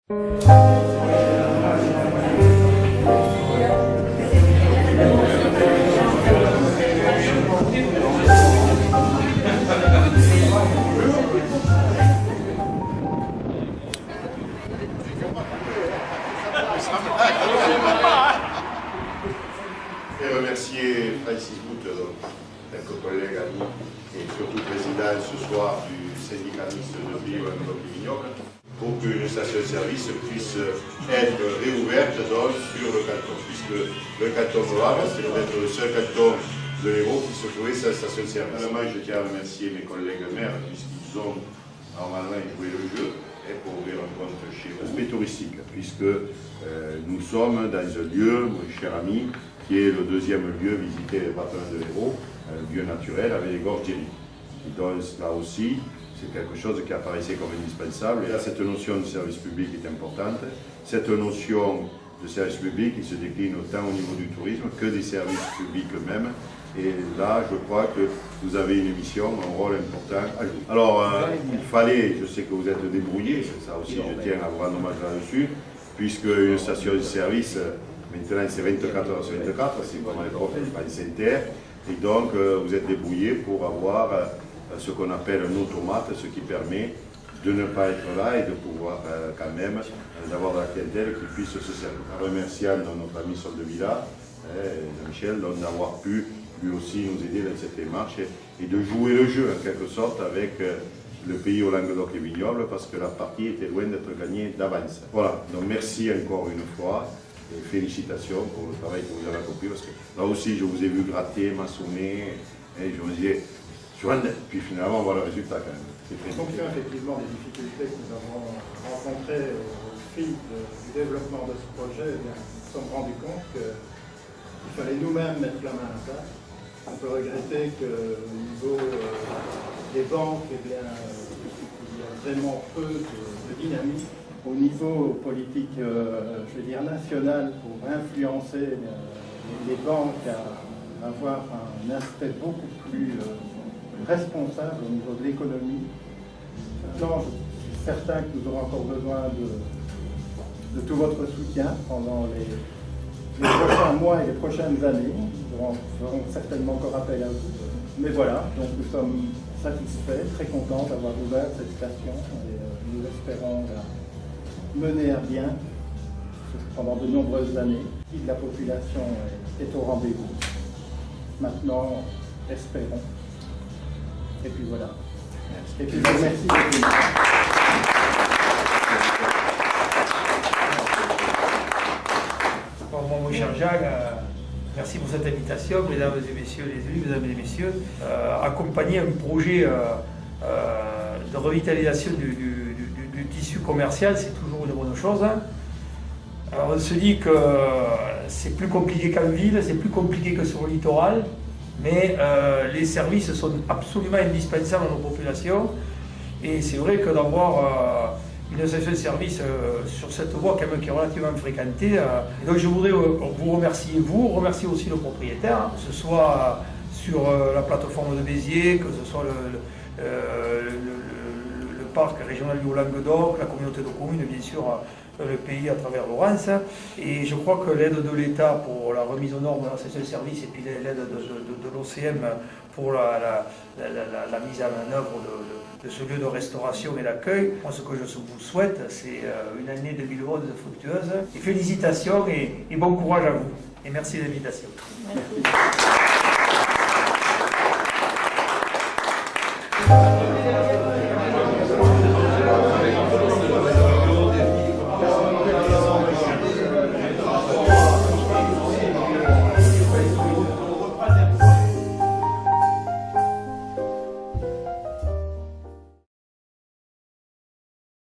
Et remercier Francis Bout, quelques collègues, amis, et surtout président ce soir du syndicat mixte de Bio-Languedoc-Vignoble, pour qu'une station-service puisse être réouverte donc, sur le canton, puisque le canton de Loire, c'est peut-être le seul canton de l'Hérault qui se trouvait sa station-service. Finalement, je tiens à remercier mes collègues maires, puisqu'ils ont normalement joué le jeu, et pour ouvrir un compte chez eux. Aspect touristique, puisque nous sommes dans un lieu, mon cher ami, qui est le deuxième lieu visité des département de l'Hérault, un lieu naturel avec les gorges d'Éric. Et donc là aussi, c'est quelque chose qui apparaissait comme indispensable. Et là, cette notion de service public est importante. Cette notion de service public, il se décline autant au niveau du tourisme que des services publics eux-mêmes. Et là, je crois que vous avez une mission, un rôle important à jouer. Alors, il fallait, je sais que vous êtes débrouillés, c'est ça aussi, je tiens à vous rendre hommage là-dessus, puisque une station de service, maintenant c'est 24 heures sur 24, c'est comme à l'époque de France Inter, et donc vous êtes débrouillés pour avoir ce qu'on appelle un automate, ce qui permet de ne pas être là et de pouvoir quand même d'avoir de la clientèle qui puisse se servir. En remerciant notre ami Soldevilla, Michel, d'avoir pu lui aussi nous aider dans cette démarche et de jouer le jeu en quelque sorte avec le pays au Languedoc et Vignoble parce que la partie était loin d'être gagnée d'avance. Voilà, donc merci encore une fois et félicitations pour le travail que vous avez accompli parce que là aussi je vous ai vu gratter, maçonner et je me disais, puis finalement on voit le résultat quand même. En fonction effectivement des difficultés que nous avons rencontrées au fil du développement de ce projet, nous nous sommes rendus compte qu'il fallait nous-mêmes mettre la main à ça. On peut regretter qu'au niveau des banques, il y a vraiment peu de dynamisme. Au niveau politique, je veux dire national, pour influencer les banques à avoir un aspect beaucoup plus responsable au niveau de l'économie. Maintenant, je suis certain que nous aurons encore besoin de tout votre soutien pendant les prochains mois et les prochaines années. Nous ferons certainement encore appel à vous. Mais voilà, donc nous sommes satisfaits, très contents d'avoir ouvert cette station et nous espérons la mener à bien pendant de nombreuses années. La population est au rendez-vous. Maintenant, espérons. Et puis voilà. Merci. Et puis je vous remercie. Bon, mon cher Jacques, merci pour cette invitation, mesdames et messieurs les élus, mesdames et messieurs. Accompagner un projet de revitalisation du tissu commercial, c'est toujours une bonne chose. Alors on se dit que c'est plus compliqué qu'en ville, c'est plus compliqué que sur le littoral, mais les services sont absolument indispensables à nos populations. Et c'est vrai que d'avoir une station de service sur cette voie quand même qui est relativement fréquentée. Donc je voudrais vous remercier, remercier aussi le propriétaire, que ce soit sur la plateforme de Béziers, que ce soit le parc régional du Haut-Languedoc, la communauté de communes, bien sûr le pays à travers Laurence. Et je crois que l'aide de l'État pour la remise aux normes de la station de service et puis l'aide de l'OCM pour la mise en œuvre de ce lieu de restauration et d'accueil. Moi, ce que je vous souhaite, c'est une année 2011 fructueuse. Et félicitations et bon courage à vous. Et merci de l'invitation. Merci.